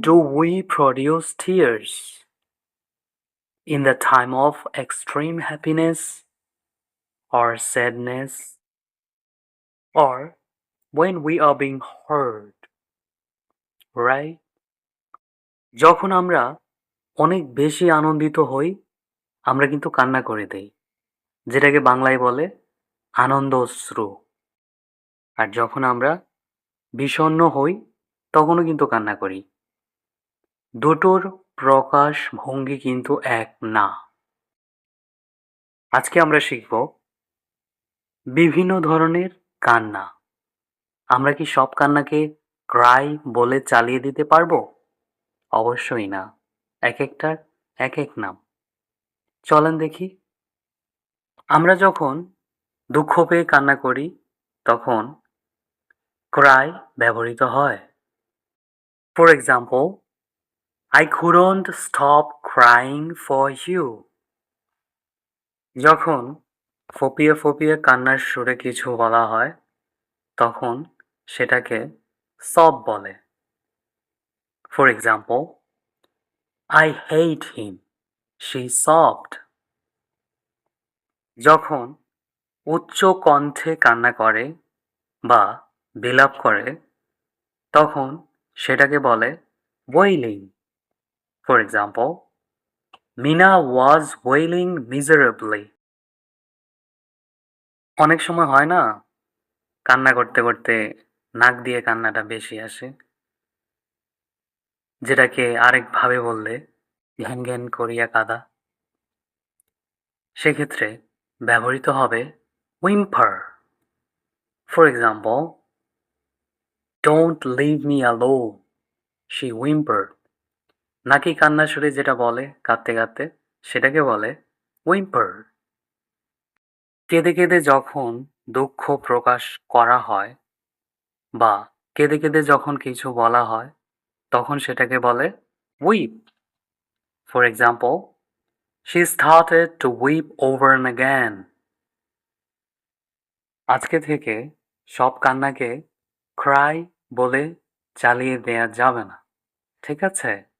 do we produce tears? In the time of extreme happiness or sadness, or when we are being hurt, right? যখন আমরা অনেক বেশি আনন্দিত হই, আমরা কিন্তু কান্না করে দেই, যেটাকে বাংলায় বলে আনন্দ অশ্রু। আর যখন আমরা বিষণ্ণ হই, তখনও কিন্তু কান্না করি। দুটোর প্রকাশ ভঙ্গি কিন্তু এক না। আজকে আমরা শিখব বিভিন্ন ধরনের কান্না। আমরা কি সব কান্নাকে ক্রাই বলে চালিয়ে দিতে পারবো? অবশ্যই না। একেকটার একেক নাম। চলেন দেখি। আমরা যখন দুঃখ পেয়ে কান্না করি, তখন ক্রাই ব্যবহৃত হয়। For example, I couldn't stop crying for you. যখন ফপিয়ে ফপিয়ে কান্নার সুরে কিছু বলা হয়, তখন সেটাকে সব বলে। For example, I hate him, she sobbed. যখন উচ্চ কণ্ঠে কান্না করে বা বিলাপ করে, তখন সেটাকে বলে wailing. For example, Meena was wailing miserably. অনেক সময় হয় না, কান্না করতে করতে নাক দিয়ে কান্নাটা বেশি আসে, যেটাকে আরেকভাবে বললে ঘ্যান ঘ্যান করিয়া কাঁদা। সেক্ষেত্রে ব্যবহৃত হবে whimper. For example, don't leave me alone, she whimpered. নাকি কান্নার সুরে যেটা বলে কাঁদতে কাঁদতে, সেটাকে বলে whimper. কেঁদে কেঁদে যখন দুঃখ প্রকাশ করা হয় বা কেঁদে কেঁদে যখন কিছু বলা হয়, তখন সেটাকে বলে weep. For example, she started to weep over and again. আজকে থেকে সব কান্নাকে ক্রাই বলে চালিয়ে দেয়া যাবে না, ঠিক আছে?